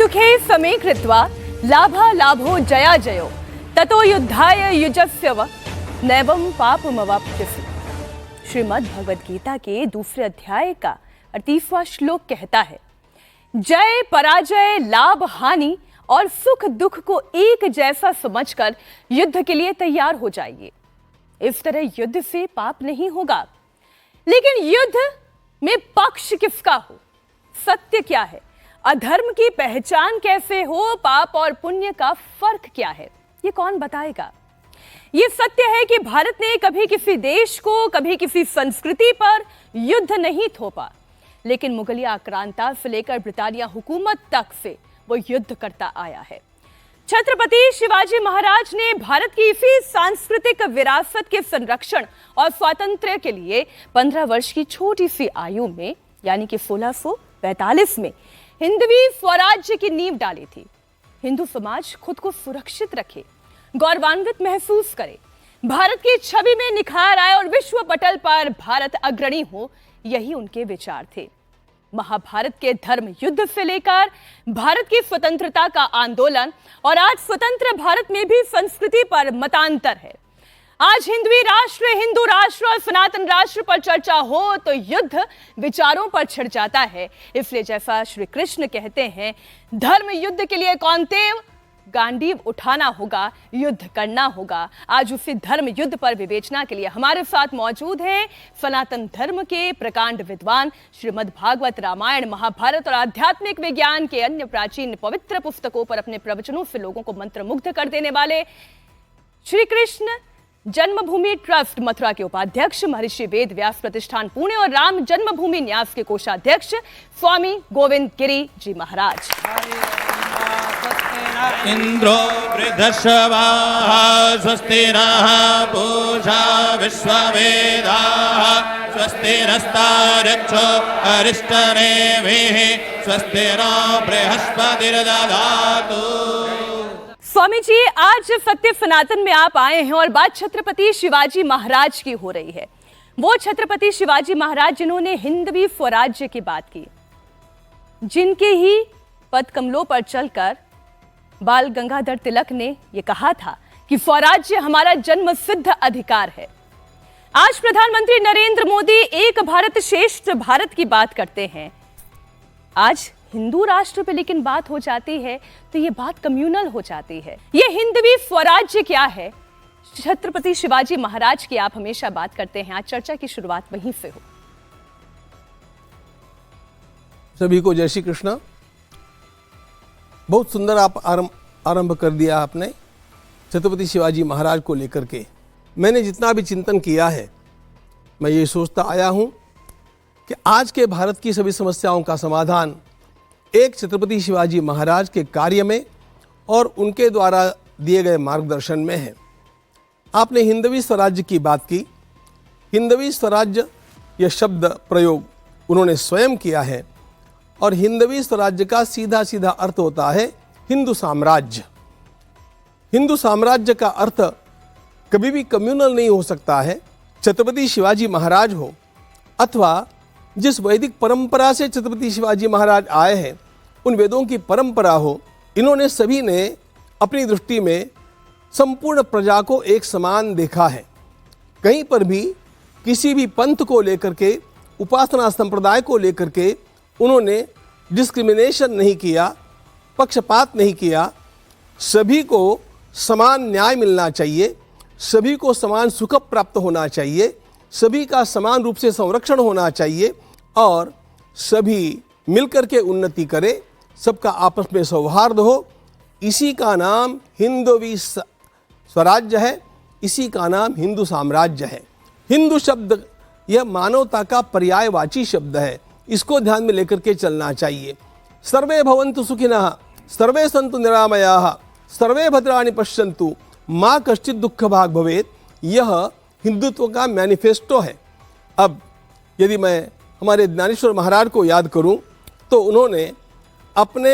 सुखे समे कृत्वा लाभा लाभो जया जयो ततो युद्धाय युजस्यव नैवं पापमवाप्स्यसि। श्रीमद् भगवद गीता के दूसरे अध्याय का 38वां श्लोक कहता है, जय पराजय लाभ हानि और सुख दुख को एक जैसा समझकर युद्ध के लिए तैयार हो जाइए। इस तरह युद्ध से पाप नहीं होगा। लेकिन युद्ध में पक्ष किसका हो, सत्य क्या है, अधर्म की पहचान कैसे हो, पाप और पुण्य का फर्क क्या है, ये कौन बताएगा। ये सत्य है कि भारत ने कभी किसी देश को, कभी किसी संस्कृति पर युद्ध नहीं थोपा, लेकिन मुगलिया आक्रांता से लेकर ब्रिटानिया हुकूमत तक से वो युद्ध करता आया है। छत्रपति शिवाजी महाराज ने भारत की इसी सांस्कृतिक विरासत के संरक्षण और स्वातंत्र्य के लिए 15 वर्ष की छोटी सी आयु में यानी कि 1645 में हिंदवी स्वराज्य की नींव डाली थी। हिंदू समाज खुद को सुरक्षित रखे, गौरवान्वित महसूस करे, भारत की छवि में निखार आए और विश्व पटल पर भारत अग्रणी हो, यही उनके विचार थे। महाभारत के धर्म युद्ध से लेकर भारत की स्वतंत्रता का आंदोलन और आज स्वतंत्र भारत में भी संस्कृति पर मतांतर है। आज हिंदू राष्ट्र और सनातन राष्ट्र पर चर्चा हो तो युद्ध विचारों पर छिड़ जाता है। इसलिए जैसा श्री कृष्ण कहते हैं, धर्म युद्ध के लिए कौंतेव गांडीव उठाना होगा, युद्ध करना होगा। आज उसी धर्म युद्ध पर विवेचना के लिए हमारे साथ मौजूद हैं सनातन धर्म के प्रकांड विद्वान, श्रीमद् भागवत, रामायण, महाभारत और आध्यात्मिक विज्ञान के अन्य प्राचीन पवित्र पुस्तकों पर अपने प्रवचनों से लोगों को मंत्रमुग्ध कर देने वाले श्री कृष्ण जन्मभूमि ट्रस्ट मथुरा के उपाध्यक्ष, महर्षि वेद व्यास प्रतिष्ठान पुणे और राम जन्मभूमि न्यास के कोषाध्यक्ष स्वामी गोविंद गिरी जी महाराज। इंद्रो वृद्धश्रवाः स्वस्ति नः पूषा विश्ववेदाः स्वस्ति नस्तार्क्ष्यो अरिष्टनेमिः स्वस्ति नो बृहस्पतिर्दधातु। स्वामी जी, आज सत्य सनातन में आप आए हैं और बात छत्रपति शिवाजी महाराज की हो रही है। वो छत्रपति शिवाजी महाराज जिन्होंने हिंदवी स्वराज्य की बात की, जिनके ही पद कमलों पर चलकर बाल गंगाधर तिलक ने यह कहा था कि स्वराज्य हमारा जन्म सिद्ध अधिकार है। आज प्रधानमंत्री नरेंद्र मोदी एक भारत श्रेष्ठ भारत की बात करते हैं। आज हिंदू राष्ट्र पे लेकिन बात हो जाती है तो ये बात कम्युनल हो जाती है। ये हिंदवी स्वराज्य क्या है, छत्रपति शिवाजी महाराज की आप हमेशा बात करते हैं। आज चर्चा की शुरुआत वहीं से हो। सभी को जय श्री कृष्ण। बहुत सुंदर आप आरंभ कर दिया आपने छत्रपति शिवाजी महाराज को लेकर के। मैंने जितना भी चिंतन किया है, मैं ये सोचता आया हूँ कि आज के भारत की सभी समस्याओं का समाधान एक छत्रपति शिवाजी महाराज के कार्य में और उनके द्वारा दिए गए मार्गदर्शन में है। आपने हिंदवी स्वराज्य की बात की। हिंदवी स्वराज्य यह शब्द प्रयोग उन्होंने स्वयं किया है और हिंदवी स्वराज्य का सीधा सीधा अर्थ होता है हिंदू साम्राज्य। हिंदू साम्राज्य का अर्थ कभी भी कम्युनल नहीं हो सकता है। छत्रपति शिवाजी महाराज हो अथवा जिस वैदिक परंपरा से छत्रपति शिवाजी महाराज आए हैं, उन वेदों की परंपरा हो, इन्होंने सभी ने अपनी दृष्टि में संपूर्ण प्रजा को एक समान देखा है। कहीं पर भी किसी भी पंथ को लेकर के, उपासना संप्रदाय को लेकर के उन्होंने डिस्क्रिमिनेशन नहीं किया, पक्षपात नहीं किया। सभी को समान न्याय मिलना चाहिए, सभी को समान सुख प्राप्त होना चाहिए, सभी का समान रूप से संरक्षण होना चाहिए और सभी मिलकर के उन्नति करें, सबका आपस में सौहार्द हो। इसी का नाम हिंदवी स्वराज्य है, इसी का नाम हिंदू साम्राज्य है। हिंदू शब्द यह मानवता का पर्यायवाची शब्द है, इसको ध्यान में लेकर के चलना चाहिए। सर्वे भवन्तु सुखिनः, सर्वे सन्तु निरामयाः, सर्वे भद्राणि पश्यन्तु, माँ कश्चित् दुःख भाग् भवेत्। यह हिंदुत्व का मैनिफेस्टो है। अब यदि मैं हमारे ज्ञानेश्वर महाराज को याद करूं तो उन्होंने अपने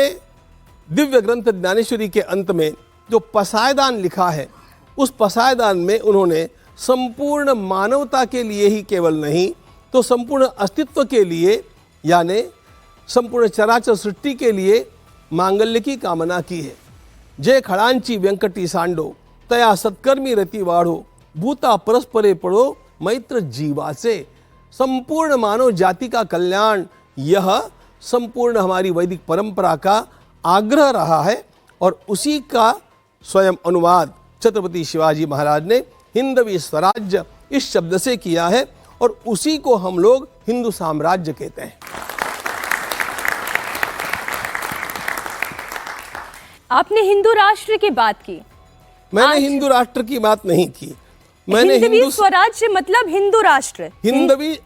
दिव्य ग्रंथ ज्ञानेश्वरी के अंत में जो पसायदान लिखा है, उस पसायदान में उन्होंने संपूर्ण मानवता के लिए ही केवल नहीं तो संपूर्ण अस्तित्व के लिए, यानी संपूर्ण चराचर सृष्टि के लिए मांगल्य की कामना की है। जय खड़ांची व्यंकटी सांडो तया सत्कर्मी रति वाढ़ो भूता परस्परे पड़ो मैत्र जीवासे। संपूर्ण मानव जाति का कल्याण, यह संपूर्ण हमारी वैदिक परंपरा का आग्रह रहा है और उसी का स्वयं अनुवाद छत्रपति शिवाजी महाराज ने हिंदवी स्वराज्य इस शब्द से किया है और उसी को हम लोग हिंदू साम्राज्य कहते हैं। आपने हिंदू राष्ट्र की बात की। मैंने हिंदू राष्ट्र की बात नहीं की, मैंने हिंदवी स्वराज्य मतलब हिंदू राष्ट्र। हिंदवी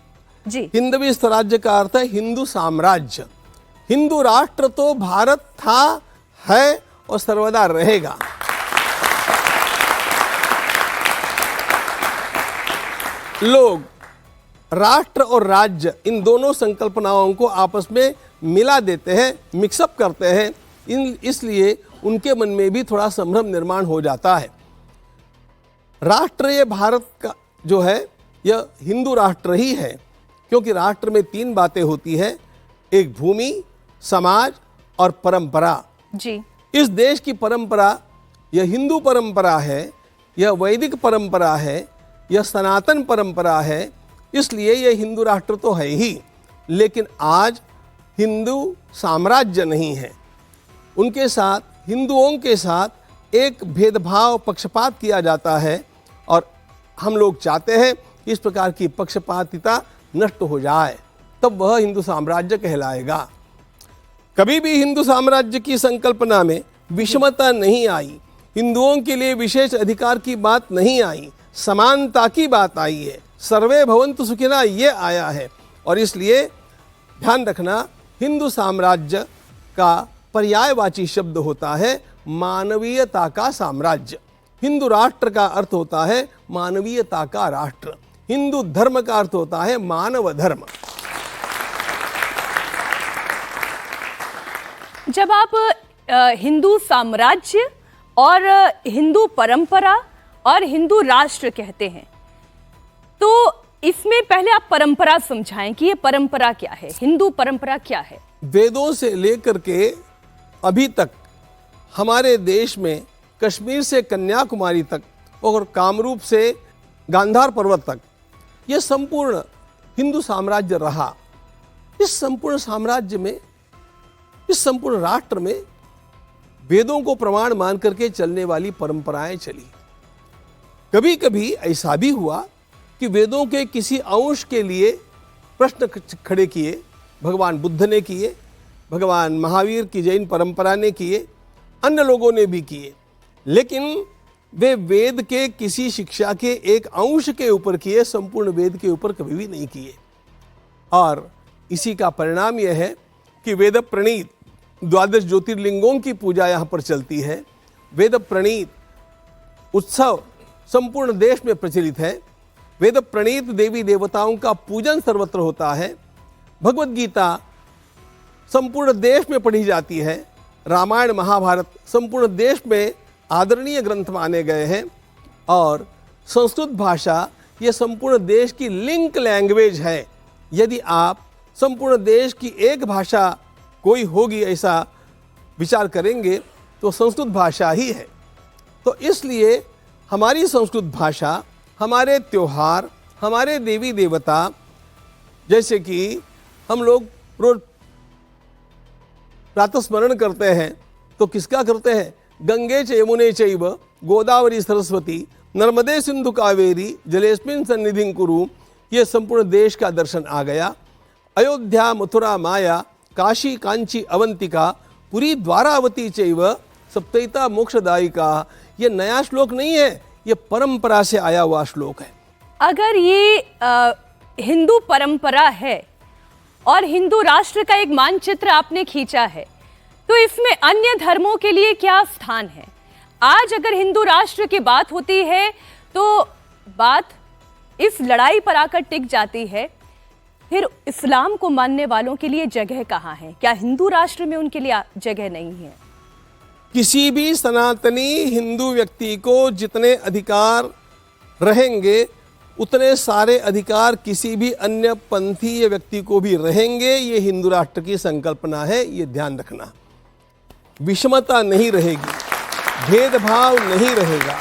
जी, हिंदवी स्वराज्य का अर्थ है हिंदू साम्राज्य। हिंदू राष्ट्र तो भारत था, है और सर्वदा रहेगा। लोग राष्ट्र और राज्य इन दोनों संकल्पनाओं को आपस में मिला देते हैं, मिक्सअप करते हैं, इसलिए उनके मन में भी थोड़ा संभ्रम निर्माण हो जाता है। राष्ट्र ये भारत का जो है यह हिंदू राष्ट्र ही है, क्योंकि राष्ट्र में 3 बातें होती हैं, एक भूमि, समाज और परंपरा। जी, इस देश की परंपरा यह हिंदू परंपरा है, यह वैदिक परंपरा है, यह सनातन परंपरा है, इसलिए यह हिंदू राष्ट्र तो है ही। लेकिन आज हिंदू साम्राज्य नहीं है, उनके साथ, हिंदुओं के साथ एक भेदभाव, पक्षपात किया जाता है और हम लोग चाहते हैं कि इस प्रकार की पक्षपातिता नष्ट हो जाए, तब वह हिंदू साम्राज्य कहलाएगा। कभी भी हिंदू साम्राज्य की संकल्पना में विषमता नहीं आई, हिंदुओं के लिए विशेष अधिकार की बात नहीं आई, समानता की बात आई है, सर्वे भवन्तु सुखिनः ये आया है। और इसलिए ध्यान रखना, हिंदू साम्राज्य का पर्यायवाची शब्द होता है मानवीयता का साम्राज्य। हिंदू राष्ट्र का अर्थ होता है मानवीयता का राष्ट्र। हिंदू धर्म का अर्थ होता है मानव धर्म। जब आप हिंदू साम्राज्य और हिंदू परंपरा और हिंदू राष्ट्र कहते हैं, तो इसमें पहले आप परंपरा समझाएं कि ये परंपरा क्या है, हिंदू परंपरा क्या है। वेदों से लेकर के अभी तक हमारे देश में कश्मीर से कन्याकुमारी तक और कामरूप से गांधार पर्वत तक यह संपूर्ण हिंदू साम्राज्य रहा। इस संपूर्ण साम्राज्य में, इस संपूर्ण राष्ट्र में वेदों को प्रमाण मान करके चलने वाली परंपराएं चली। कभी कभी ऐसा भी हुआ कि वेदों के किसी अंश के लिए प्रश्न खड़े किए, भगवान बुद्ध ने किए, भगवान महावीर की जैन परंपरा ने किए, अन्य लोगों ने भी किए, लेकिन वे वेद के किसी शिक्षा के एक अंश के ऊपर किए, संपूर्ण वेद के ऊपर कभी भी नहीं किए। और इसी का परिणाम यह है कि वेद प्रणीत 12 ज्योतिर्लिंगों की पूजा यहाँ पर चलती है। वेद प्रणीत उत्सव संपूर्ण देश में प्रचलित है। वेद प्रणीत देवी देवताओं का पूजन सर्वत्र होता है। भगवत गीता संपूर्ण देश में पढ़ी जाती है। रामायण महाभारत संपूर्ण देश में आदरणीय ग्रंथ माने गए हैं। और संस्कृत भाषा ये संपूर्ण देश की लिंक लैंग्वेज है। यदि आप संपूर्ण देश की एक भाषा कोई होगी ऐसा विचार करेंगे तो संस्कृत भाषा ही है। तो इसलिए हमारी संस्कृत भाषा, हमारे त्योहार, हमारे देवी देवता, जैसे कि हम लोग रोज प्रातः स्मरण करते हैं तो किसका करते हैं? गंगे च यमुने चैव गोदावरी सरस्वती नर्मदे सिंधु कावेरी जलेस्मिन् सन्निधिं कुरु। ये संपूर्ण देश का दर्शन आ गया। अयोध्या मथुरा माया काशी कांची अवंतिका पुरी द्वारावती चैव सप्तैता मोक्षदायिका। ये नया श्लोक नहीं है, ये परंपरा से आया हुआ श्लोक है। अगर ये हिंदू परंपरा है और हिंदू राष्ट्र का एक मानचित्र आपने खींचा है, तो इसमें अन्य धर्मों के लिए क्या स्थान है? आज अगर हिंदू राष्ट्र की बात होती है तो बात इस लड़ाई पर आकर टिक जाती है, फिर इस्लाम को मानने वालों के लिए जगह कहाँ है? क्या हिंदू राष्ट्र में उनके लिए जगह नहीं है? किसी भी सनातनी हिंदू व्यक्ति को जितने अधिकार रहेंगे उतने सारे अधिकार किसी भी अन्य पंथीय व्यक्ति को भी रहेंगे। ये हिंदू राष्ट्र की संकल्पना है, ये ध्यान रखना। विषमता नहीं रहेगी, भेदभाव नहीं रहेगा।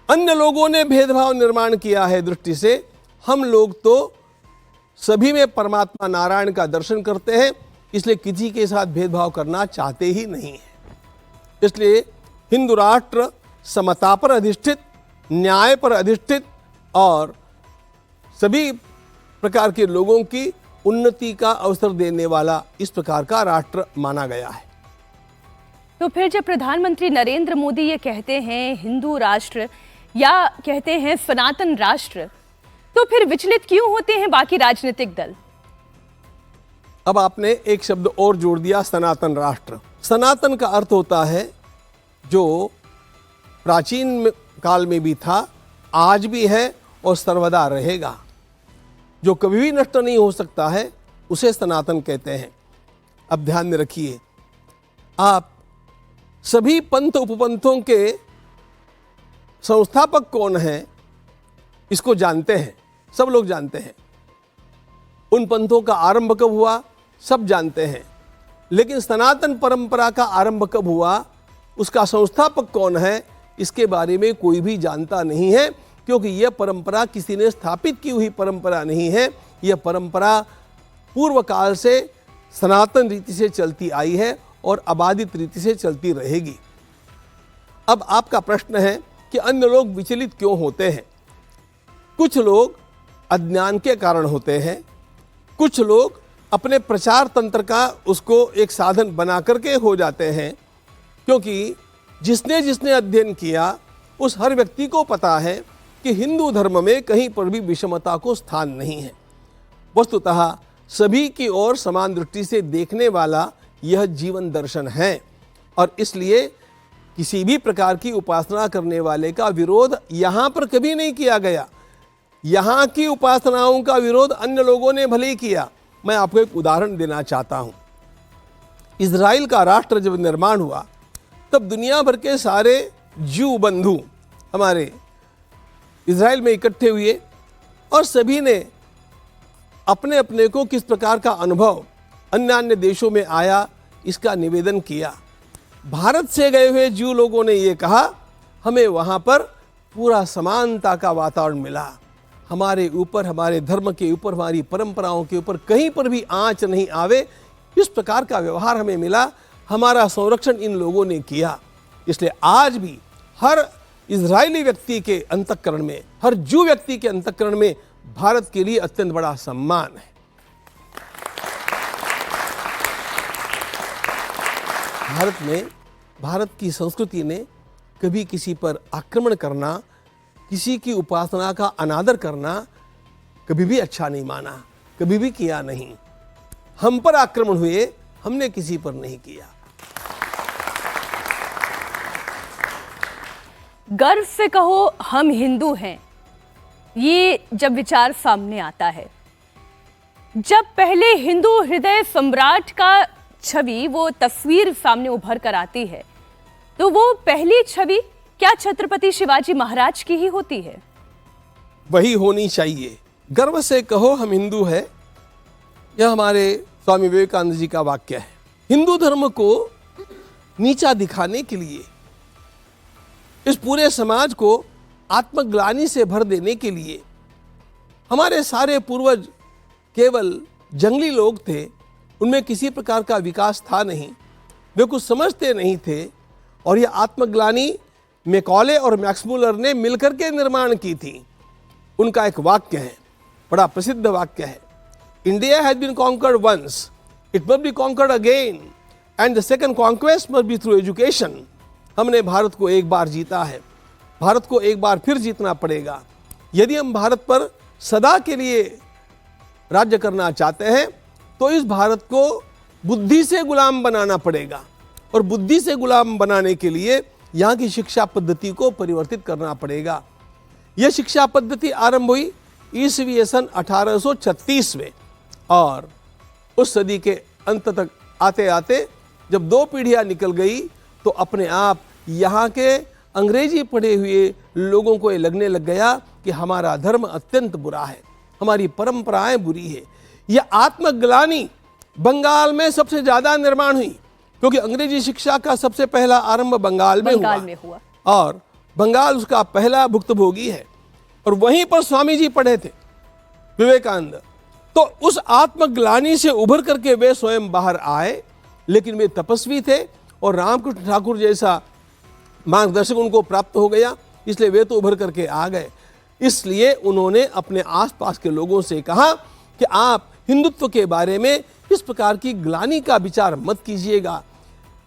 अन्य लोगों ने भेदभाव निर्माण किया है दृष्टि से, हम लोग तो सभी में परमात्मा नारायण का दर्शन करते हैं, इसलिए किसी के साथ भेदभाव करना चाहते ही नहीं है। इसलिए हिंदू राष्ट्र समता पर अधिष्ठित, न्याय पर अधिष्ठित और सभी प्रकार के लोगों की उन्नति का अवसर देने वाला इस प्रकार का राष्ट्र माना गया है। तो फिर जब प्रधानमंत्री नरेंद्र मोदी ये कहते हैं हिंदू राष्ट्र या कहते हैं सनातन राष्ट्र, तो फिर विचलित क्यों होते हैं बाकी राजनीतिक दल? अब आपने एक शब्द और जोड़ दिया, सनातन राष्ट्र। सनातन का अर्थ होता है जो प्राचीन काल में भी था, आज भी है और सर्वदा रहेगा, जो कभी भी नष्ट नहीं हो सकता है, उसे सनातन कहते हैं। अब ध्यान में रखिए, आप सभी पंथ उपपंथों के संस्थापक कौन हैं इसको जानते हैं, सब लोग जानते हैं। उन पंथों का आरंभ कब हुआ सब जानते हैं, लेकिन सनातन परंपरा का आरंभ कब हुआ, उसका संस्थापक कौन है, इसके बारे में कोई भी जानता नहीं है, क्योंकि यह परंपरा किसी ने स्थापित की हुई परंपरा नहीं है। यह परंपरा पूर्व काल से सनातन रीति से चलती आई है और अबाधित रीति से चलती रहेगी। अब आपका प्रश्न है कि अन्य लोग विचलित क्यों होते हैं? कुछ लोग अज्ञान के कारण होते हैं, कुछ लोग अपने प्रचार तंत्र का उसको एक साधन बना करके हो जाते हैं, क्योंकि जिसने अध्ययन किया उस हर व्यक्ति को पता है कि हिंदू धर्म में कहीं पर भी विषमता को स्थान नहीं है। वस्तुतः सभी की ओर समान दृष्टि से देखने वाला यह जीवन दर्शन है, और इसलिए किसी भी प्रकार की उपासना करने वाले का विरोध यहाँ पर कभी नहीं किया गया। यहाँ की उपासनाओं का विरोध अन्य लोगों ने भले ही किया। मैं आपको एक उदाहरण देना चाहता हूँ। इजराइल का राष्ट्र जब निर्माण हुआ तब दुनिया भर के सारे ज्यू बंधु हमारे इजराइल में इकट्ठे हुए और सभी ने अपने अपने को किस प्रकार का अनुभव अन्य देशों में आया इसका निवेदन किया। भारत से गए हुए ज्यू लोगों ने ये कहा, हमें वहाँ पर पूरा समानता का वातावरण मिला, हमारे ऊपर, हमारे धर्म के ऊपर, हमारी परंपराओं के ऊपर कहीं पर भी आंच नहीं आवे, इस प्रकार का व्यवहार हमें मिला, हमारा संरक्षण इन लोगों ने किया। इसलिए आज भी हर इजरायली व्यक्ति के अंतःकरण में, हर ज्यू व्यक्ति के अंतःकरण में भारत के लिए अत्यंत बड़ा सम्मान है। भारत में, भारत की संस्कृति ने कभी किसी पर आक्रमण करना, किसी की उपासना का अनादर करना कभी भी अच्छा नहीं माना, कभी भी किया नहीं। हम पर आक्रमण हुए, हमने किसी पर नहीं किया। गर्व से कहो हम हिंदू हैं, ये जब विचार सामने आता है, जब पहले हिंदू हृदय सम्राट का छवि, वो तस्वीर सामने उभर कर आती है, तो वो पहली छवि क्या छत्रपति शिवाजी महाराज की ही होती है? वही होनी चाहिए। गर्व से कहो हम हिंदू हैं, यह हमारे स्वामी विवेकानंद जी का वाक्य है। हिंदू धर्म को नीचा दिखाने के लिए, इस पूरे समाज को आत्मग्लानि से भर देने के लिए, हमारे सारे पूर्वज केवल जंगली लोग थे, उनमें किसी प्रकार का विकास था नहीं, वे कुछ समझते नहीं थे, और यह आत्मग्लानि मैकॉले और मैक्समुलर ने मिलकर के निर्माण की थी। उनका एक वाक्य है, बड़ा प्रसिद्ध वाक्य है, India has been conquered once, it must be conquered again, and the second conquest must be through education. हमने भारत को एक बार जीता है, भारत को एक बार फिर जीतना पड़ेगा। यदि हम भारत पर सदा के लिए राज्य करना चाहते हैं तो इस भारत को बुद्धि से गुलाम बनाना पड़ेगा, और बुद्धि से गुलाम बनाने के लिए यहाँ की शिक्षा पद्धति को परिवर्तित करना पड़ेगा। यह शिक्षा पद्धति आरंभ हुई ईस्वी सन 1836 में, और उस सदी के अंत तक आते आते जब 2 पीढ़ियाँ निकल गई तो अपने आप यहाँ के अंग्रेजी पढ़े हुए लोगों को ये लगने लग गया कि हमारा धर्म अत्यंत बुरा है, हमारी परंपराएं बुरी है। यह आत्मग्लानि बंगाल में सबसे ज़्यादा निर्माण हुई। क्योंकि अंग्रेजी शिक्षा का सबसे पहला आरंभ बंगाल में हुआ और बंगाल उसका पहला भुक्तभोगी है। और वहीं पर स्वामी जी पढ़े थे, विवेकानंद। तो उस आत्मग्लानि से उभर करके वे स्वयं बाहर आए, लेकिन वे तपस्वी थे और रामकृष्ण ठाकुर जैसा मार्गदर्शक उनको प्राप्त हो गया, इसलिए वे तो उभर करके आ गए। इसलिए उन्होंने अपने आसपास के लोगों से कहा कि आप हिंदुत्व के बारे में इस प्रकार की ग्लानि का विचार मत कीजिएगा,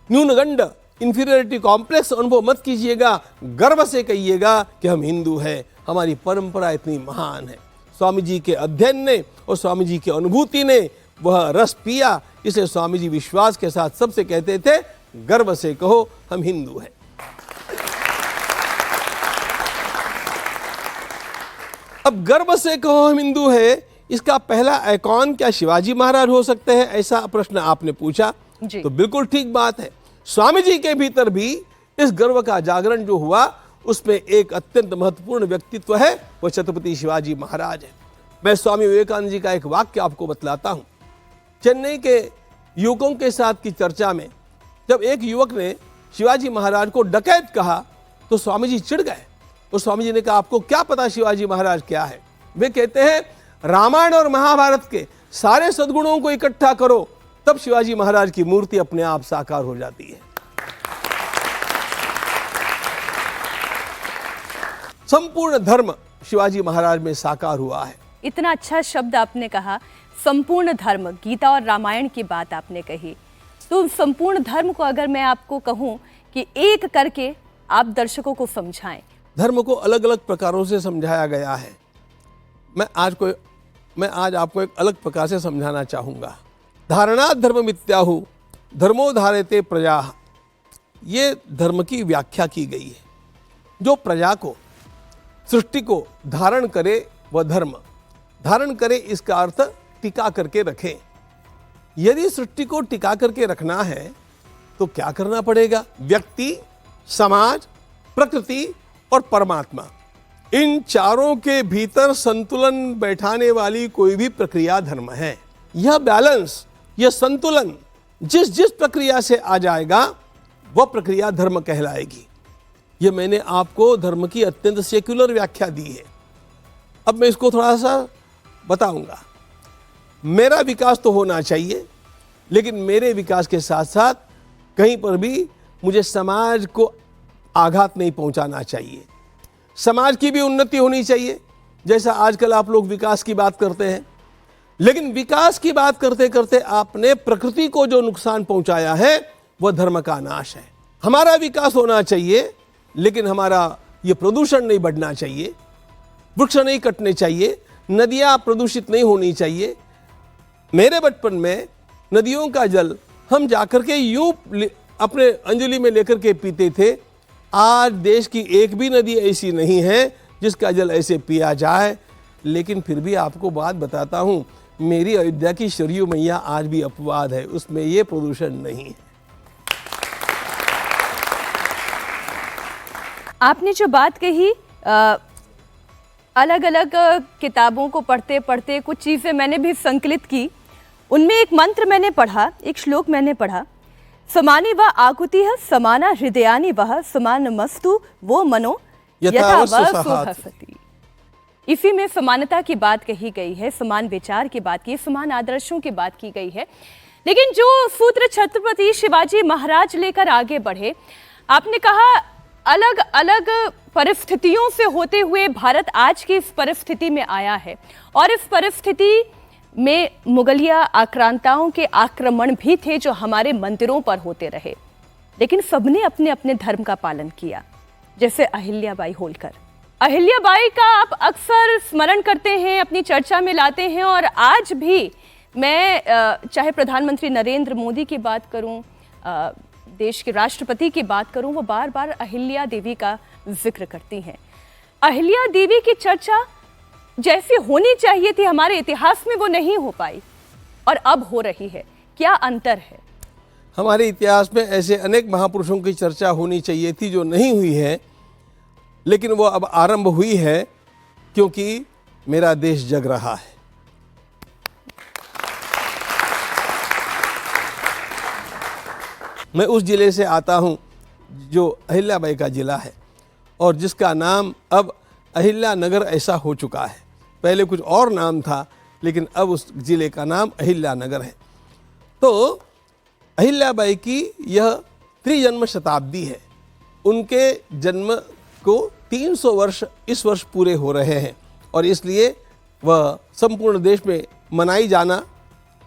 न्यूनगंड इंफीरियरिटी कॉम्प्लेक्स अनुभव मत कीजिएगा, गर्व से कहिएगा कि हम हिंदू हैं, हमारी परंपरा इतनी महान है। स्वामी जी के अध्ययन ने और स्वामी जी की अनुभूति ने वह रस पिया, इसलिए स्वामी जी विश्वास के साथ सबसे कहते थे, गर्व से कहो हम हिंदू हैं। अब गर्व से कहो हम हिंदू है, इसका पहला आइकॉन क्या शिवाजी महाराज हो सकते हैं, ऐसा प्रश्न आपने पूछा जी। तो बिल्कुल ठीक बात है। स्वामी जी के भीतर भी इस गर्व का जागरण जो हुआ, उसमें एक अत्यंत महत्वपूर्ण व्यक्तित्व है, वह छत्रपति शिवाजी महाराज है। मैं स्वामी विवेकानंद जी का एक वाक्य आपको बतलाता हूं। चेन्नई के युवकों के साथ की चर्चा में जब एक युवक ने शिवाजी महाराज को डकैत कहा तो स्वामी जी चिढ़ गए। तो स्वामी जी ने कहा, आपको क्या पता शिवाजी महाराज क्या है? वे कहते हैं, रामायण और महाभारत के सारे सद्गुणों को इकट्ठा करो, तब शिवाजी महाराज की मूर्ति अपने आप साकार हो जाती है। संपूर्ण धर्म शिवाजी महाराज में साकार हुआ है। इतना अच्छा शब्द आपने कहा, संपूर्ण धर्म, गीता और रामायण की बात आपने कही। तो संपूर्ण धर्म को अगर मैं आपको कहूं कि एक करके आप दर्शकों को समझाएं। धर्म को अलग अलग प्रकारों से समझाया गया है। मैं आज आपको एक अलग प्रकार से समझाना चाहूंगा। धारणा धर्म मित्याहु धर्मो धारयते प्रजा, ये धर्म की व्याख्या की गई है। जो प्रजा को, सृष्टि को धारण करे वह धर्म। धारण करे इसका अर्थ टिका करके रखे। यदि सृष्टि को टिका करके रखना है तो क्या करना पड़ेगा? व्यक्ति, समाज, प्रकृति और परमात्मा, इन चारों के भीतर संतुलन बैठाने वाली कोई भी प्रक्रिया धर्म है। यह बैलेंस, यह संतुलन जिस जिस प्रक्रिया से आ जाएगा वह प्रक्रिया धर्म कहलाएगी। यह मैंने आपको धर्म की अत्यंत सेक्युलर व्याख्या दी है। अब मैं इसको थोड़ा सा बताऊंगा। मेरा विकास तो होना चाहिए, लेकिन मेरे विकास के साथ साथ कहीं पर भी मुझे समाज को आघात नहीं पहुंचाना चाहिए। समाज की भी उन्नति होनी चाहिए। जैसा आजकल आप लोग विकास की बात करते हैं, लेकिन विकास की बात करते करते आपने प्रकृति को जो नुकसान पहुंचाया है वह धर्म का नाश है। हमारा विकास होना चाहिए, लेकिन हमारा ये प्रदूषण नहीं बढ़ना चाहिए, वृक्ष नहीं कटने चाहिए, नदियां प्रदूषित नहीं होनी चाहिए। मेरे बचपन में नदियों का जल हम जाकर के यूं अपने अंजलि में लेकर के पीते थे। आज देश की एक भी नदी ऐसी नहीं है जिसका जल ऐसे पिया जाए। लेकिन फिर भी आपको बात बताता हूं, मेरी अयोध्या की सरयू मैया आज भी अपवाद है, उसमें ये प्रदूषण नहीं है। आपने जो बात कही, अलग अलग किताबों को पढ़ते पढ़ते कुछ चीज़ें मैंने भी संकलित की। उनमें एक मंत्र मैंने पढ़ा, एक श्लोक मैंने पढ़ा, समानी व आकुतिः समाना हृदयानि वह समान मस्तु वो मनो यथा वह सुहसति। इसी में समानता की बात कही गई है, समान विचार की बात की, समान आदर्शों की बात की गई है। लेकिन जो सूत्र छत्रपति शिवाजी महाराज लेकर आगे बढ़े, आपने कहा अलग अलग परिस्थितियों से होते हुए भारत आज की इस परिस्थिति में आया है, और इस परिस्थिति में मुगलिया आक्रांताओं के आक्रमण भी थे जो हमारे मंदिरों पर होते रहे, लेकिन सबने अपने अपने धर्म का पालन किया। जैसे अहिल्याबाई होलकर, अहिल्याबाई का आप अक्सर स्मरण करते हैं, अपनी चर्चा में लाते हैं, और आज भी मैं चाहे प्रधानमंत्री नरेंद्र मोदी की बात करूं, देश के राष्ट्रपति की बात करूं, वो बार बार अहिल्या देवी का जिक्र करती हैं। अहिल्या देवी की चर्चा जैसी होनी चाहिए थी हमारे इतिहास में वो नहीं हो पाई, और अब हो रही है। क्या अंतर है? हमारे इतिहास में ऐसे अनेक महापुरुषों की चर्चा होनी चाहिए थी जो नहीं हुई है, लेकिन वो अब आरंभ हुई है, क्योंकि मेरा देश जग रहा है। मैं उस ज़िले से आता हूँ जो अहिल्याबाई का ज़िला है और जिसका नाम अब अहिल्या नगर ऐसा हो चुका है। पहले कुछ और नाम था, लेकिन अब उस ज़िले का नाम अहिल्या नगर है। तो अहिल्याबाई की यह त्रिजन्म शताब्दी है। उनके जन्म को 300 वर्ष इस वर्ष पूरे हो रहे हैं और इसलिए वह संपूर्ण देश में मनाई जाना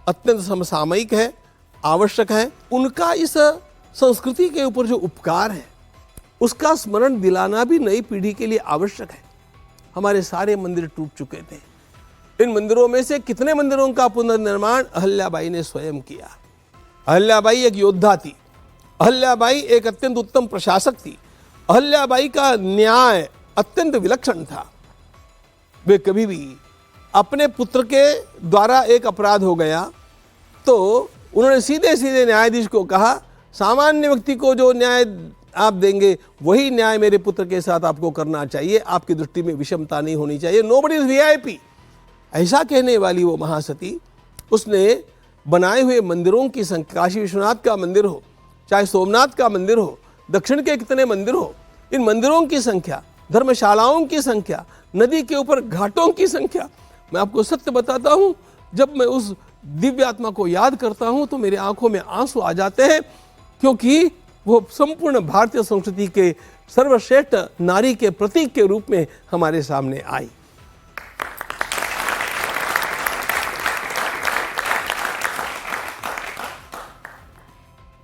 अत्यंत समसामयिक है, आवश्यक है। उनका इस संस्कृति के ऊपर जो उपकार है उसका स्मरण दिलाना भी नई पीढ़ी के लिए आवश्यक है। हमारे सारे मंदिर टूट चुके थे। इन मंदिरों में से कितने मंदिरों का पुनर्निर्माण अहिल्याबाई ने स्वयं किया। अहिल्याबाई एक योद्धा थी। अहिल्याबाई एक अत्यंत उत्तम प्रशासक थी। अहिल्याबाई का न्याय अत्यंत विलक्षण था। वे कभी भी अपने पुत्र के द्वारा एक अपराध हो गया तो उन्होंने सीधे सीधे न्यायाधीश को कहा, सामान्य व्यक्ति को जो न्याय आप देंगे वही न्याय मेरे पुत्र के साथ आपको करना चाहिए। आपकी दृष्टि में विषमता नहीं होनी चाहिए। Nobody is VIP. ऐसा कहने वाली वो महासती, उसने बनाए हुए मंदिरों की संख्या, काशी विश्वनाथ का मंदिर हो, चाहे सोमनाथ का मंदिर हो, दक्षिण के कितने मंदिर हो, इन मंदिरों की संख्या, धर्मशालाओं की संख्या, नदी के ऊपर घाटों की संख्या, मैं आपको सत्य बताता हूँ, जब मैं उस दिव्य आत्मा को याद करता हूँ तो मेरे आंखों में आंसू आ जाते हैं, क्योंकि वो संपूर्ण भारतीय संस्कृति के सर्वश्रेष्ठ नारी के प्रतीक के रूप में हमारे सामने आई।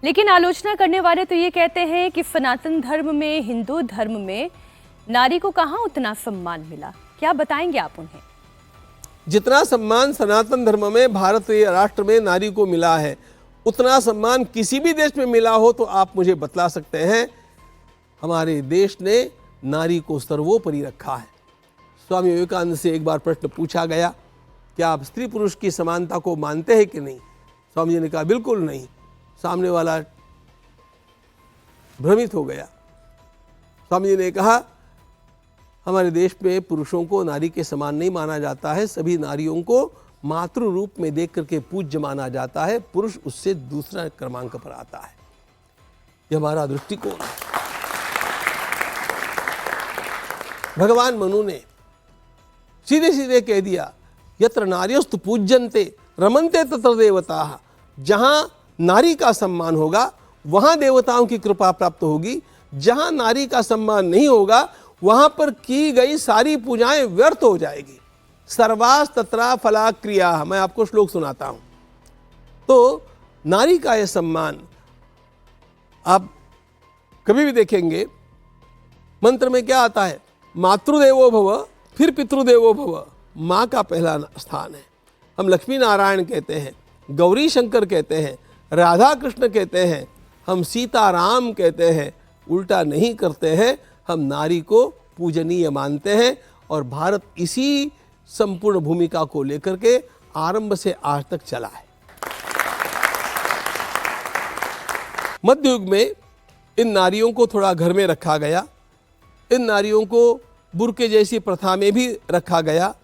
लेकिन आलोचना करने वाले तो ये कहते हैं कि सनातन धर्म में, हिंदू धर्म में नारी को कहाँ उतना सम्मान मिला। क्या बताएंगे आप उन्हें? जितना सम्मान सनातन धर्म में, भारतीय राष्ट्र में नारी को मिला है, उतना सम्मान किसी भी देश में मिला हो तो आप मुझे बतला सकते हैं। हमारे देश ने नारी को सर्वोपरि रखा है। स्वामी विवेकानंद से एक बार प्रश्न पूछा गया, क्या आप स्त्री पुरुष की समानता को मानते हैं कि नहीं? स्वामी जी ने कहा, बिल्कुल नहीं। सामने वाला भ्रमित हो गया। स्वामी जी ने कहा, हमारे देश में पुरुषों को नारी के समान नहीं माना जाता है। सभी नारियों को मातृ रूप में देख करके पूज्य माना जाता है। पुरुष उससे दूसरा क्रमांक पर आता है। यह हमारा दृष्टिकोण है। भगवान मनु ने सीधे सीधे कह दिया, यत्र नार्यस्तु पूज्यन्ते रमन्ते तत्र देवताः। जहां नारी का सम्मान होगा वहां देवताओं की कृपा प्राप्त होगी। जहां नारी का सम्मान नहीं होगा वहां पर की गई सारी पूजाएं व्यर्थ हो जाएगी। सर्वास तत्रा फला क्रिया। मैं आपको श्लोक सुनाता हूं। तो नारी का यह सम्मान आप कभी भी देखेंगे, मंत्र में क्या आता है, मातृदेवो भव, फिर पितृदेवो भव। मां का पहला स्थान है। हम लक्ष्मी नारायण कहते हैं, गौरी शंकर कहते हैं, राधा कृष्ण कहते हैं, हम सीताराम कहते हैं। उल्टा नहीं करते हैं। हम नारी को पूजनीय मानते हैं और भारत इसी संपूर्ण भूमिका को लेकर के आरंभ से आज तक चला है। मध्य युग में इन नारियों को थोड़ा घर में रखा गया। इन नारियों को बुर्के जैसी प्रथा में भी रखा गया।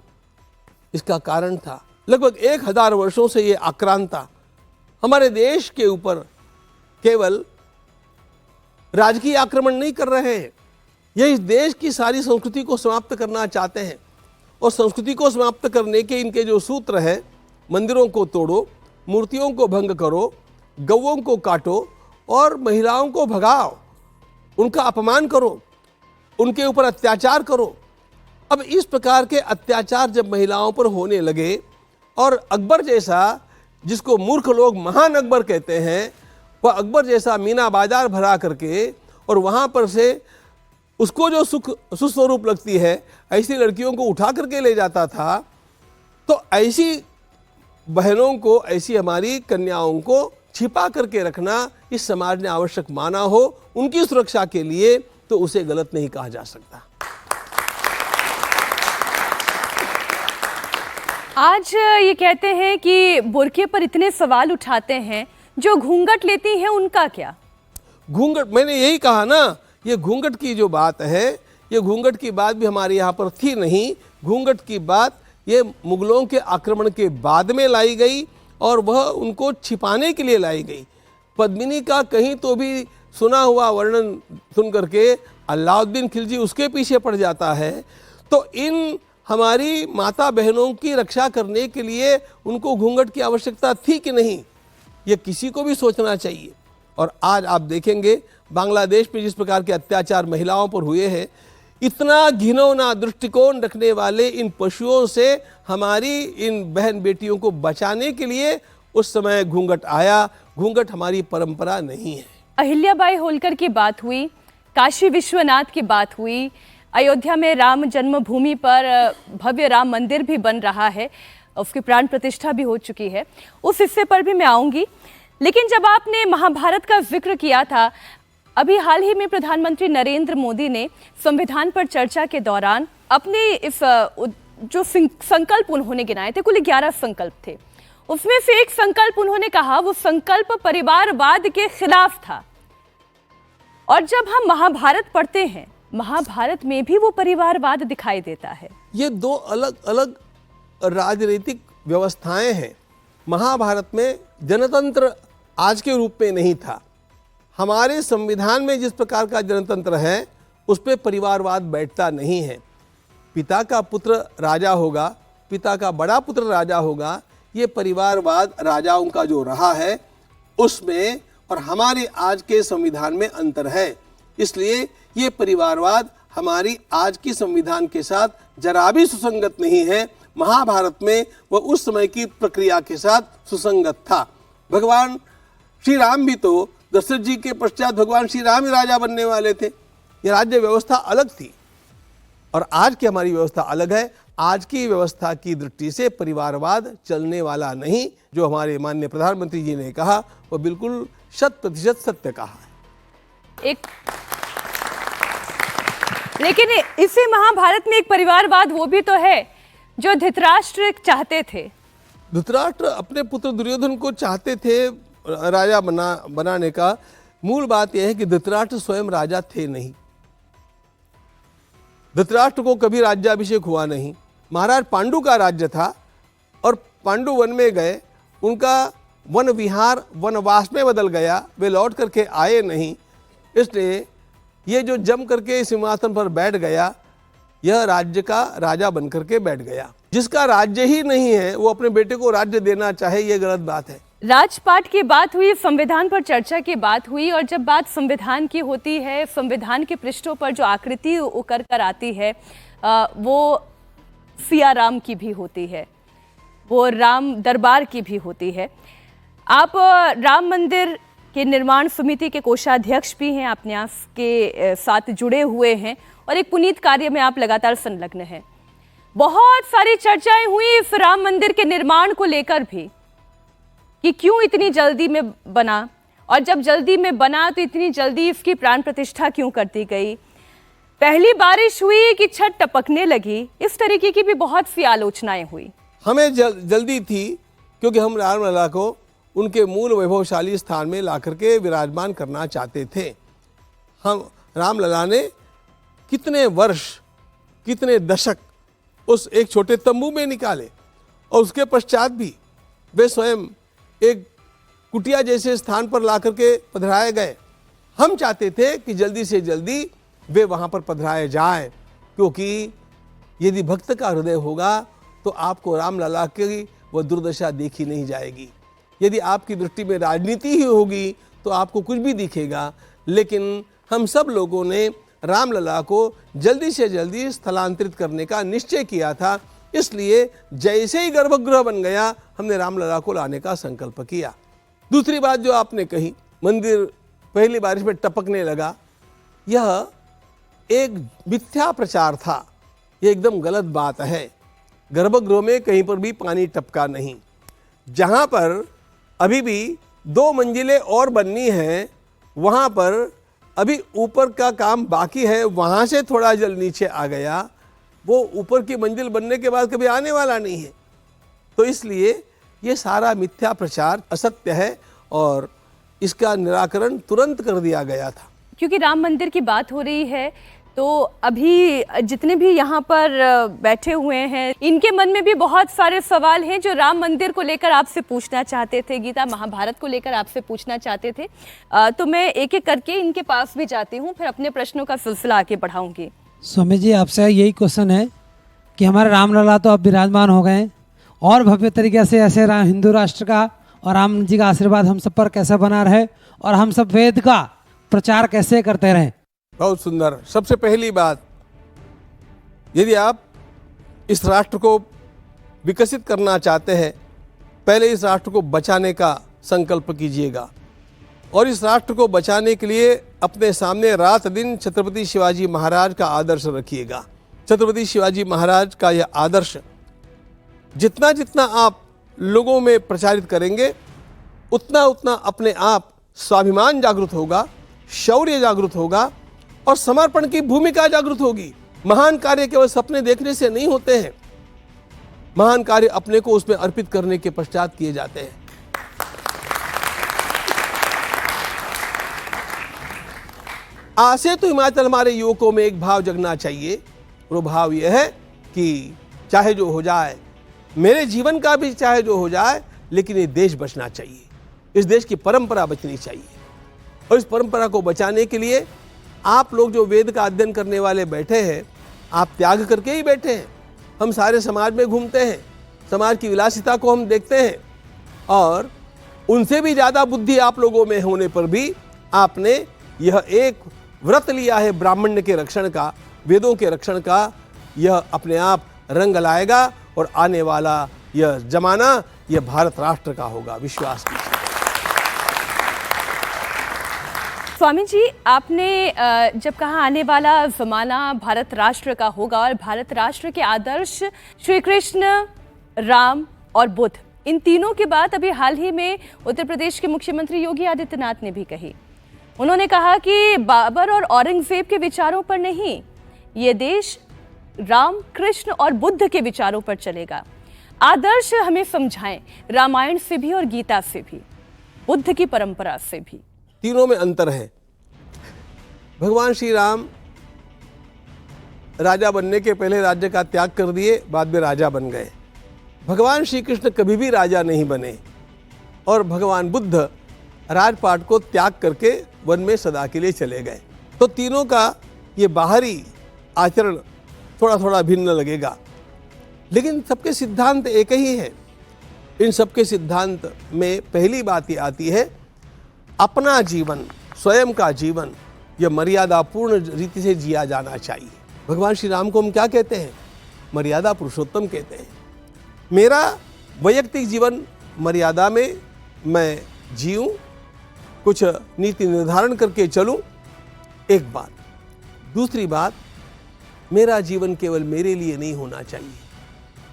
इसका कारण था लगभग 1000 वर्षों से ये आक्रांता हमारे देश के ऊपर केवल राजकीय आक्रमण नहीं कर रहे हैं, ये इस देश की सारी संस्कृति को समाप्त करना चाहते हैं। और संस्कृति को समाप्त करने के इनके जो सूत्र हैं, मंदिरों को तोड़ो, मूर्तियों को भंग करो, गौओं को काटो और महिलाओं को भगाओ, उनका अपमान करो, उनके ऊपर अत्याचार करो। अब इस प्रकार के अत्याचार जब महिलाओं पर होने लगे और अकबर जैसा, जिसको मूर्ख लोग महान अकबर कहते हैं, वह अकबर जैसा मीना बाजार भरा करके और वहाँ पर से उसको जो सुस्वरूप लगती है ऐसी लड़कियों को उठा करके ले जाता था, तो ऐसी बहनों को, ऐसी हमारी कन्याओं को छिपा करके रखना इस समाज ने आवश्यक माना हो उनकी सुरक्षा के लिए, तो उसे गलत नहीं कहा जा सकता। आज ये कहते हैं कि बुर्के पर इतने सवाल उठाते हैं, जो घूंघट लेती हैं उनका क्या? घूंघट, मैंने यही कहा ना, ये घूंघट की जो बात है, ये घूंघट की बात भी हमारे यहाँ पर थी नहीं। घूंघट की बात ये मुगलों के आक्रमण के बाद में लाई गई और वह उनको छिपाने के लिए लाई गई। पद्मिनी का कहीं तो भी सुना हुआ वर्णन सुन करके अलाउद्दीन खिलजी उसके पीछे पड़ जाता है। तो इन हमारी माता बहनों की रक्षा करने के लिए उनको घूंघट की आवश्यकता थी कि नहीं, ये किसी को भी सोचना चाहिए। और आज आप देखेंगे बांग्लादेश में जिस प्रकार के अत्याचार महिलाओं पर हुए हैं, इतना घिनौना दृष्टिकोण रखने वाले इन पशुओं से हमारी इन बहन बेटियों को बचाने के लिए उस समय घूंघट आया। घूंघट हमारी परंपरा नहीं है। अहिल्याबाई होलकर की बात हुई, काशी विश्वनाथ की बात हुई, अयोध्या में राम जन्मभूमि पर भव्य राम मंदिर भी बन रहा है, उसकी प्राण प्रतिष्ठा भी हो चुकी है, उस हिस्से पर भी मैं आऊंगी। लेकिन जब आपने महाभारत का जिक्र किया था, अभी हाल ही में प्रधानमंत्री नरेंद्र मोदी ने संविधान पर चर्चा के दौरान अपने इस जो संकल्प उन्होंने गिनाए थे, कुल 11 संकल्प थे, उसमें से एक संकल्प उन्होंने कहा, वो संकल्प परिवारवाद के खिलाफ था। और जब हम महाभारत पढ़ते हैं, महाभारत में भी वो परिवारवाद दिखाई देता है। ये दो अलग अलग राजनीतिक व्यवस्थाएं हैं। महाभारत में जनतंत्र आज के रूप में नहीं था। हमारे संविधान में जिस प्रकार का जनतंत्र है उस पर परिवारवाद बैठता नहीं है। पिता का पुत्र राजा होगा, पिता का बड़ा पुत्र राजा होगा, ये परिवारवाद राजाओं का जो रहा है उसमें और हमारे आज के संविधान में अंतर है। इसलिए ये परिवारवाद हमारी आज की संविधान के साथ जरा भी सुसंगत नहीं है। महाभारत में वह उस समय की प्रक्रिया के साथ सुसंगत था। भगवान श्री राम भी तो दशरथ जी के पश्चात भगवान श्री राम ही राजा बनने वाले थे। ये राज्य व्यवस्था अलग थी और आज की हमारी व्यवस्था अलग है। आज की व्यवस्था की दृष्टि से परिवारवाद चलने वाला नहीं। जो हमारे माननीय प्रधानमंत्री जी ने कहा वो बिल्कुल 100% सत्य कहा है। लेकिन इसी महाभारत में एक परिवारवाद वो भी तो है जो धृतराष्ट्र चाहते थे। धृतराष्ट्र अपने पुत्र दुर्योधन को चाहते थे राजा बनाने का। मूल बात यह है कि धृतराष्ट्र स्वयं राजा थे नहीं। धृतराष्ट्र को कभी राज्याभिषेक हुआ नहीं। महाराज पांडु का राज्य था और पांडु वन में गए, उनका वन विहार वनवास में बदल गया, वे लौट करके आए नहीं। इसलिए ये जो जम करके सिंहासन पर बैठ गया, यह राज्य का राजा बन करके बैठ गया। जिसका राज्य ही नहीं है वो अपने बेटे को राज्य देना चाहे, ये गलत बात है। राजपाट की बात हुई, संविधान पर चर्चा की बात हुई, और जब बात संविधान की होती है, संविधान के पृष्ठों पर जो आकृति उकर कर आती है वो सिया राम की भी होती है, वो राम दरबार की भी होती है। आप राम मंदिर के निर्माण समिति के कोषाध्यक्ष भी हैं, आप न्यास के साथ जुड़े हुए हैं और एक पुनीत कार्य में आप लगातार संलग्न हैं। बहुत सारी चर्चाएं हुई इस राम मंदिर के निर्माण को लेकर भी कि क्यों इतनी जल्दी में बना, और जब जल्दी में बना तो इतनी जल्दी इसकी प्राण प्रतिष्ठा क्यों कर दी गई। पहली बारिश हुई कि छत टपकने लगी, इस तरीके की भी बहुत सी आलोचनाएं हुई। हमें जल्दी थी क्योंकि हम रामलला को उनके मूल वैभवशाली स्थान में ला करके विराजमान करना चाहते थे। हम रामलला ने कितने वर्ष, कितने दशक उस एक छोटे तंबू में निकाले और उसके पश्चात भी वे स्वयं एक कुटिया जैसे स्थान पर ला करके पधराए गए। हम चाहते थे कि जल्दी से जल्दी वे वहाँ पर पधराए जाएं, क्योंकि यदि भक्त का हृदय होगा तो आपको रामलला की वह दुर्दशा देखी नहीं जाएगी। यदि आपकी दृष्टि में राजनीति ही होगी तो आपको कुछ भी दिखेगा। लेकिन हम सब लोगों ने रामलला को जल्दी से जल्दी स्थलांतरित करने का निश्चय किया था। इसलिए जैसे ही गर्भगृह बन गया हमने रामलला को लाने का संकल्प किया। दूसरी बात जो आपने कही, मंदिर पहली बारिश में टपकने लगा, यह एक मिथ्या प्रचार था। यह एकदम गलत बात है। गर्भगृह में कहीं पर भी पानी टपका नहीं। जहाँ पर अभी भी 2 मंजिलें और बननी है, वहाँ पर अभी ऊपर का काम बाकी है, वहाँ से थोड़ा जल नीचे आ गया। वो ऊपर की मंजिल बनने के बाद कभी आने वाला नहीं है। तो इसलिए ये सारा मिथ्या प्रचार असत्य है और इसका निराकरण तुरंत कर दिया गया था। क्योंकि राम मंदिर की बात हो रही है तो अभी जितने भी यहाँ पर बैठे हुए हैं, इनके मन में भी बहुत सारे सवाल हैं जो राम मंदिर को लेकर आपसे पूछना चाहते थे, गीता महाभारत को लेकर आपसे पूछना चाहते थे। तो मैं एक एक करके इनके पास भी जाती हूँ, फिर अपने प्रश्नों का सिलसिला आगे बढ़ाऊंगी। स्वामी जी, आपसे यही क्वेश्चन है कि हमारे रामलला तो अब विराजमान हो गए और भव्य तरीके से ऐसे हिंदू राष्ट्र का और राम जी का आशीर्वाद हम सब पर कैसे बना रहे और हम सब वेद का प्रचार कैसे करते रहें। बहुत सुंदर। सबसे पहली बात, यदि आप इस राष्ट्र को विकसित करना चाहते हैं, पहले इस राष्ट्र को बचाने का संकल्प कीजिएगा और इस राष्ट्र को बचाने के लिए अपने सामने रात दिन छत्रपति शिवाजी महाराज का आदर्श रखिएगा। छत्रपति शिवाजी महाराज का यह आदर्श जितना जितना आप लोगों में प्रचारित करेंगे, उतना उतना अपने आप स्वाभिमान जागृत होगा, शौर्य जागृत होगा और समर्पण की भूमिका जागृत होगी। महान कार्य केवल सपने देखने से नहीं होते हैं, महान कार्य अपने को उसमें अर्पित करने के पश्चात किए जाते हैं। आज से तो हिमाचल हमारे युवकों में एक भाव जगना चाहिए। वो भाव यह है कि चाहे जो हो जाए, मेरे जीवन का भी चाहे जो हो जाए, लेकिन ये देश बचना चाहिए, इस देश की परंपरा बचनी चाहिए। और इस परंपरा को बचाने के लिए आप लोग जो वेद का अध्ययन करने वाले बैठे हैं, आप त्याग करके ही बैठे हैं। हम सारे समाज में घूमते हैं, समाज की विलासिता को हम देखते हैं और उनसे भी ज़्यादा बुद्धि आप लोगों में होने पर भी आपने यह एक व्रत लिया है ब्राह्मण्य के रक्षण का, वेदों के रक्षण का। यह अपने आप रंग लाएगा और आने वाला यह जमाना यह भारत राष्ट्र का होगा, विश्वास कीजिए। स्वामी जी, आपने जब कहा आने वाला ज़माना भारत राष्ट्र का होगा और भारत राष्ट्र के आदर्श श्री कृष्ण, राम और बुद्ध, इन तीनों की बात अभी हाल ही में उत्तर प्रदेश के मुख्यमंत्री योगी आदित्यनाथ ने भी कही। उन्होंने कहा कि बाबर और औरंगजेब के विचारों पर नहीं, ये देश राम, कृष्ण और बुद्ध के विचारों पर चलेगा। आदर्श हमें समझाएं, रामायण से भी और गीता से भी, बुद्ध की परंपरा से भी। तीनों में अंतर है। भगवान श्री राम राजा बनने के पहले राज्य का त्याग कर दिए, बाद में राजा बन गए। भगवान श्री कृष्ण कभी भी राजा नहीं बने और भगवान बुद्ध राजपाट को त्याग करके वन में सदा के लिए चले गए। तो तीनों का ये बाहरी आचरण थोड़ा थोड़ा भिन्न लगेगा, लेकिन सबके सिद्धांत एक ही है। इन सबके सिद्धांत में पहली बात ये आती है, अपना जीवन, स्वयं का जीवन यह मर्यादापूर्ण रीति से जिया जाना चाहिए। भगवान श्री राम को हम क्या कहते हैं? मर्यादा पुरुषोत्तम कहते हैं। मेरा वैयक्तिक जीवन मर्यादा में मैं जीऊँ, कुछ नीति निर्धारण करके चलूँ, एक बात। दूसरी बात, मेरा जीवन केवल मेरे लिए नहीं होना चाहिए।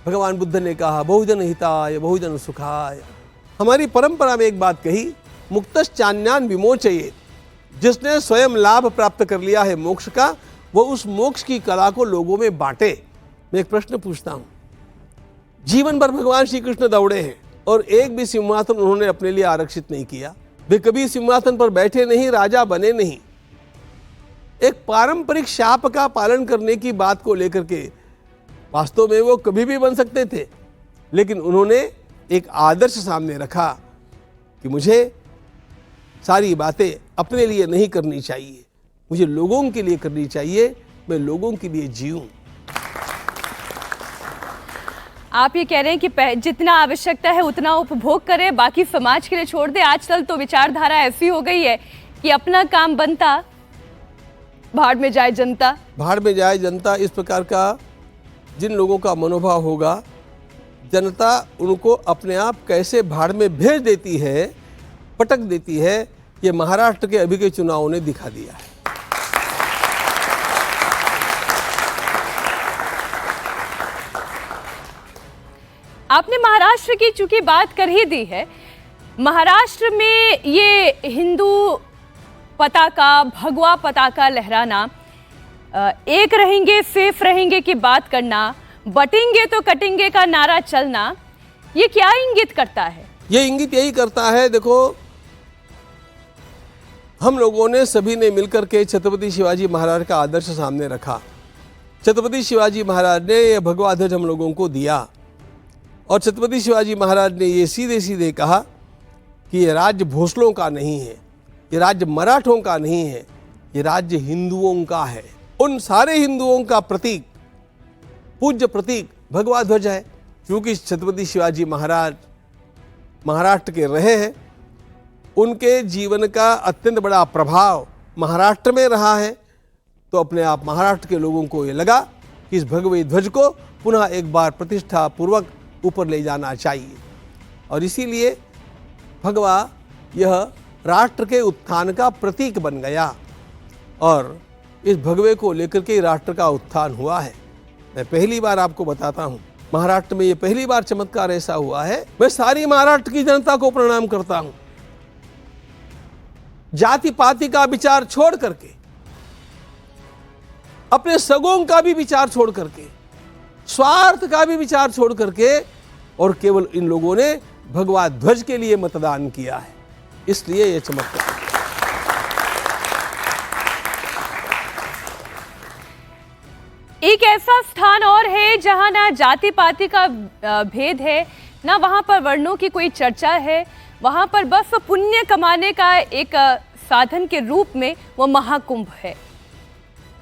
भगवान बुद्ध ने कहा बहुजन हिताय बहुजन सुखाय। हमारी परंपरा में एक बात कही, मुक्तश्चान्यान विमोचयेत्। जिसने स्वयं लाभ प्राप्त कर लिया है मोक्ष का, वो उस मोक्ष की कला को लोगों में बांटे। मैं एक प्रश्न पूछता हूँ, जीवन भर भगवान श्री कृष्ण दौड़े हैं और एक भी सिंहासन उन्होंने अपने लिए आरक्षित नहीं किया। वे कभी सिंहासन पर बैठे नहीं, राजा बने नहीं। एक पारंपरिक शाप का पालन करने की बात को लेकर के वास्तव में वो कभी भी बन सकते थे, लेकिन उन्होंने एक आदर्श सामने रखा कि मुझे सारी बातें अपने लिए नहीं करनी चाहिए, मुझे लोगों के लिए करनी चाहिए, मैं लोगों के लिए जीऊं। आप ये कह रहे हैं कि जितना आवश्यकता है उतना उपभोग करें, बाकी समाज के लिए छोड़ दें। आजकल तो विचारधारा ऐसी हो गई है कि अपना काम बनता, भाड़ में जाए जनता। भाड़ में जाए जनता, इस प्रकार का जिन लोगों का मनोभाव होगा, जनता उनको अपने आप कैसे भाड़ में भेज देती है, पटक देती है, ये महाराष्ट्र के अभी के चुनावों ने दिखा दिया है। आपने महाराष्ट्र की चूंकि बात कर ही दी है, महाराष्ट्र में ये हिंदू पताका, भगवा पताका लहराना, एक रहेंगे सेफ रहेंगे की बात करना, बटेंगे तो कटेंगे का नारा चलना, ये क्या इंगित करता है? ये इंगित यही करता है, देखो हम लोगों ने सभी ने मिलकर के छत्रपति शिवाजी महाराज का आदर्श सामने रखा। छत्रपति शिवाजी महाराज ने यह भगवा ध्वज हम लोगों को दिया और छत्रपति शिवाजी महाराज ने ये सीधे सीधे कहा कि ये राज्य भोसलों का नहीं है, ये राज्य मराठों का नहीं है, ये राज्य हिंदुओं का है। उन सारे हिंदुओं का प्रतीक, पूज्य प्रतीक भगवा ध्वज है। क्योंकि छत्रपति शिवाजी महाराज महाराष्ट्र के रहे हैं, उनके जीवन का अत्यंत बड़ा प्रभाव महाराष्ट्र में रहा है, तो अपने आप महाराष्ट्र के लोगों को ये लगा कि इस भगवे ध्वज को पुनः एक बार प्रतिष्ठा पूर्वक ऊपर ले जाना चाहिए। और इसीलिए भगवा यह राष्ट्र के उत्थान का प्रतीक बन गया और इस भगवे को लेकर के राष्ट्र का उत्थान हुआ है। मैं पहली बार आपको बताता हूँ, महाराष्ट्र में ये पहली बार चमत्कार ऐसा हुआ है। मैं सारी महाराष्ट्र की जनता को प्रणाम करता हूँ। जाति पाति का विचार छोड़ करके, अपने सगों का भी विचार छोड़ करके, स्वार्थ का भी विचार छोड़ करके और केवल इन लोगों ने भगवा ध्वज के लिए मतदान किया है। इसलिए यह चमत्कार। एक ऐसा स्थान और है जहां ना जाति पाति का भेद है, ना वहां पर वर्णों की कोई चर्चा है। वहां पर बस पुण्य कमाने का एक साधन के रूप में वो महाकुंभ है।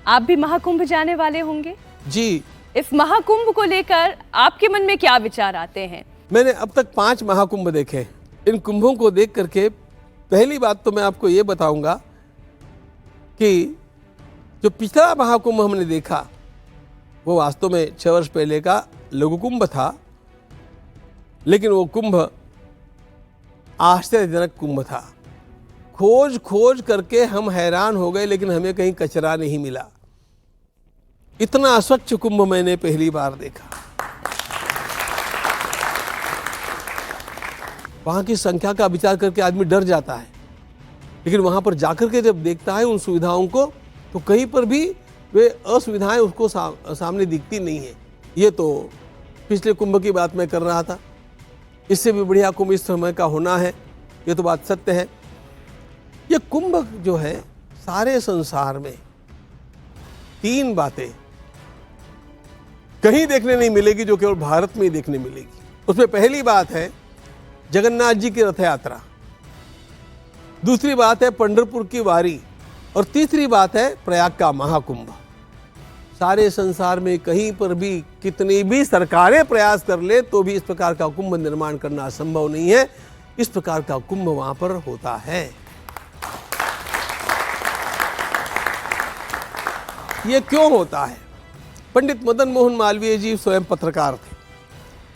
आप भी महाकुंभ जाने वाले होंगे जी। इस महाकुंभ को लेकर आपके मन में क्या विचार आते हैं? मैंने अब तक 5 महाकुंभ देखे। इन कुंभों को देख करके पहली बात तो मैं आपको ये बताऊंगा कि जो पिछला महाकुंभ हमने देखा वो वास्तव में 6 वर्ष पहले का लघु कुंभ था, लेकिन वो कुंभ आश्चर्यजनक कुंभ था। खोज खोज करके हम हैरान हो गए, लेकिन हमें कहीं कचरा नहीं मिला। इतना अस्वच्छ कुंभ मैंने पहली बार देखा। वहां की संख्या का विचार करके आदमी डर जाता है, लेकिन वहां पर जाकर के जब देखता है उन सुविधाओं को, तो कहीं पर भी वे असुविधाएं उसको सामने दिखती नहीं है। ये तो पिछले कुंभ की बात मैं कर रहा था। इससे भी बढ़िया कुंभ इस समय का होना है, ये तो बात सत्य है। ये कुंभ जो है, सारे संसार में 3 बातें कहीं देखने नहीं मिलेगी जो केवल भारत में ही देखने मिलेगी। उसमें पहली बात है जगन्नाथ जी की रथ यात्रा, दूसरी बात है पंढरपुर की वारी और तीसरी बात है प्रयाग का महाकुंभ। सारे संसार में कहीं पर भी कितनी भी सरकारें प्रयास कर ले तो भी इस प्रकार का कुंभ निर्माण करना संभव नहीं है। इस प्रकार का कुंभ वहां पर होता है। ये क्यों होता है? पंडित मदन मोहन मालवीय जी स्वयं पत्रकार थे।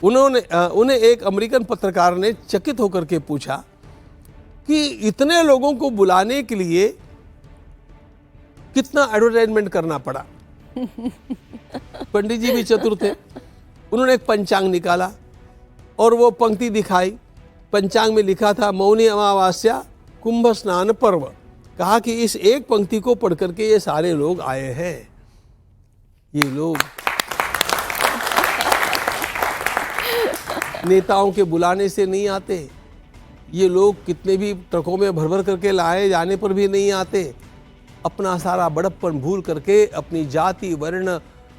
उन्हें एक अमेरिकन पत्रकार ने चकित होकर के पूछा कि इतने लोगों को बुलाने के लिए कितना एडवर्टाइजमेंट करना पड़ा। पंडित जी भी चतुर थे। उन्होंने एक पंचांग निकाला और वो पंक्ति दिखाई। पंचांग में लिखा था मौनी अमावास्या कुंभ स्नान पर्व। कहा कि इस एक पंक्ति को पढ़ करके ये सारे लोग आए हैं। ये लोग नेताओं के बुलाने से नहीं आते। ये लोग कितने भी ट्रकों में भर भर करके लाए जाने पर भी नहीं आते। अपना सारा बड़प्पन भूल करके, अपनी जाति वर्ण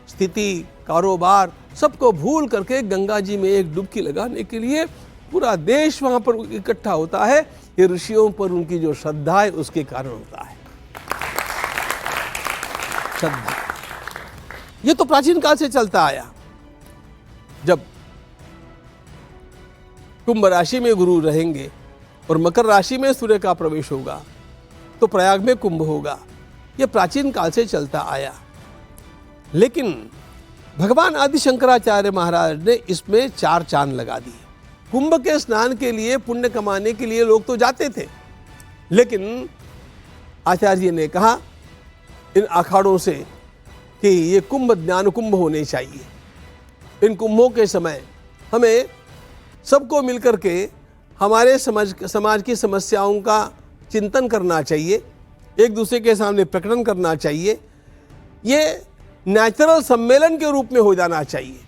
स्थिति कारोबार सबको भूल करके गंगा जी में एक डुबकी लगाने के लिए पूरा देश वहां पर इकट्ठा होता है। ये ऋषियों पर उनकी जो श्रद्धा है उसके कारण होता है। श्रद्धा ये तो प्राचीन काल से चलता आया। जब कुंभ राशि में गुरु रहेंगे और मकर राशि में सूर्य का प्रवेश होगा तो प्रयाग में कुंभ होगा। यह प्राचीन काल से चलता आया, लेकिन भगवान आदि शंकराचार्य महाराज ने इसमें 4 चांद लगा दिए। कुंभ के स्नान के लिए, पुण्य कमाने के लिए लोग तो जाते थे, लेकिन आचार्य जी ने कहा इन अखाड़ों से कि ये कुंभ ज्ञान कुंभ होने चाहिए। इन कुंभों के समय हमें सबको मिलकर के हमारे समाज की समस्याओं का चिंतन करना चाहिए, एक दूसरे के सामने प्रकटन करना चाहिए। ये नेचुरल सम्मेलन के रूप में हो जाना चाहिए।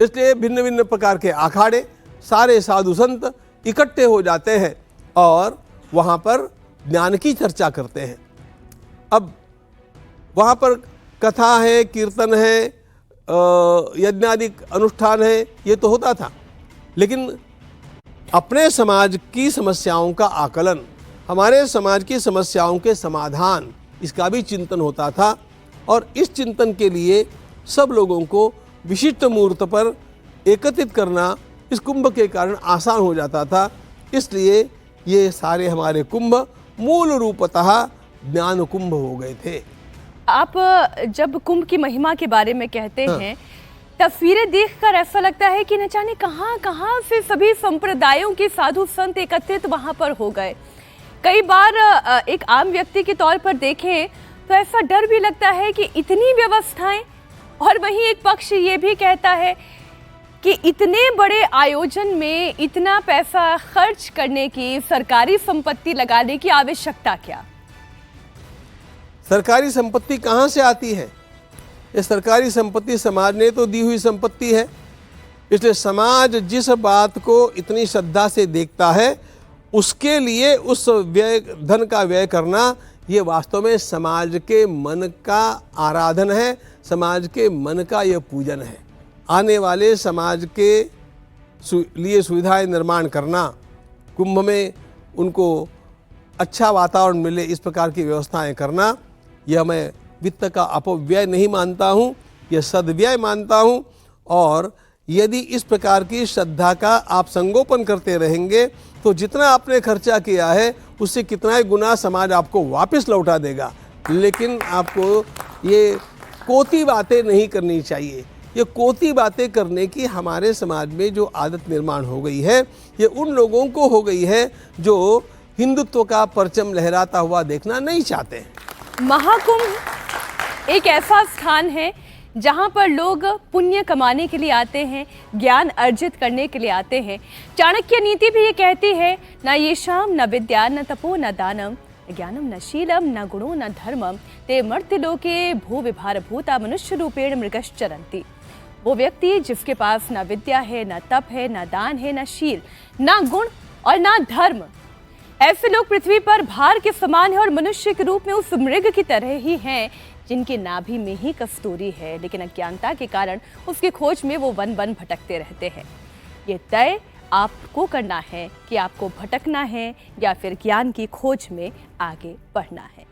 इसलिए भिन्न भिन्न प्रकार के अखाड़े, सारे साधु संत इकट्ठे हो जाते हैं और वहाँ पर ज्ञान की चर्चा करते हैं। अब वहाँ पर कथा है, कीर्तन है, यज्ञादिक अनुष्ठान है, ये तो होता था, लेकिन अपने समाज की समस्याओं का आकलन, हमारे समाज की समस्याओं के समाधान, इसका भी चिंतन होता था। और इस चिंतन के लिए सब लोगों को विशिष्ट मुहूर्त पर एकत्रित करना इस कुंभ के कारण आसान हो जाता था। इसलिए ये सारे हमारे कुंभ मूल रूपतः ज्ञान कुंभ हो गए थे। आप जब कुंभ की महिमा के बारे में कहते हैं, तस्वीरें देखकर ऐसा लगता है कि न जाने कहाँ कहाँ से सभी संप्रदायों के साधु संत एकत्रित वहाँ पर हो गए। कई बार एक आम व्यक्ति के तौर पर देखें तो ऐसा डर भी लगता है कि इतनी व्यवस्थाएं, और वहीं एक पक्ष ये भी कहता है कि इतने बड़े आयोजन में इतना पैसा खर्च करने की, सरकारी संपत्ति लगाने की आवश्यकता क्या? सरकारी संपत्ति कहाँ से आती है? ये सरकारी संपत्ति समाज ने तो दी हुई संपत्ति है। इसलिए समाज जिस बात को इतनी श्रद्धा से देखता है, उसके लिए उस व्यय, धन का व्यय करना, ये वास्तव में समाज के मन का आराधन है, समाज के मन का यह पूजन है। आने वाले समाज के लिए सुविधाएं निर्माण करना, कुंभ में उनको अच्छा वातावरण मिले, इस प्रकार की व्यवस्थाएं करना, यह मैं वित्त का अपव्यय नहीं मानता हूँ, यह सद्व्यय मानता हूँ। और यदि इस प्रकार की श्रद्धा का आप संगोपन करते रहेंगे तो जितना आपने खर्चा किया है उससे कितना ही गुना समाज आपको वापस लौटा देगा। लेकिन आपको ये कोती बातें नहीं करनी चाहिए। ये कोती बातें करने की हमारे समाज में जो आदत निर्माण हो गई है, ये उन लोगों को हो गई है जो हिंदुत्व का परचम लहराता हुआ देखना नहीं चाहते। महाकुंभ एक ऐसा स्थान है जहां पर लोग पुण्य कमाने के लिए आते हैं, ज्ञान अर्जित करने के लिए आते हैं। चाणक्य नीति भी ये कहती है, न येषां न विद्या न तपो न दानम ज्ञानम न शीलम न गुणो न धर्मम ते मर्त्यलोके भू विभार भूता मनुष्य रूपेण मृगश्चरन्ति। वो व्यक्ति जिसके पास न विद्या है, न तप है, न दान है, न शील, न गुण और न धर्म, ऐसे लोग पृथ्वी पर भार के समान है और मनुष्य के रूप में उस मृग की तरह ही हैं जिनके नाभि में ही कस्तूरी है, लेकिन अज्ञानता के कारण उसकी खोज में वो वन वन भटकते रहते हैं। ये तय आपको करना है कि आपको भटकना है या फिर ज्ञान की खोज में आगे बढ़ना है।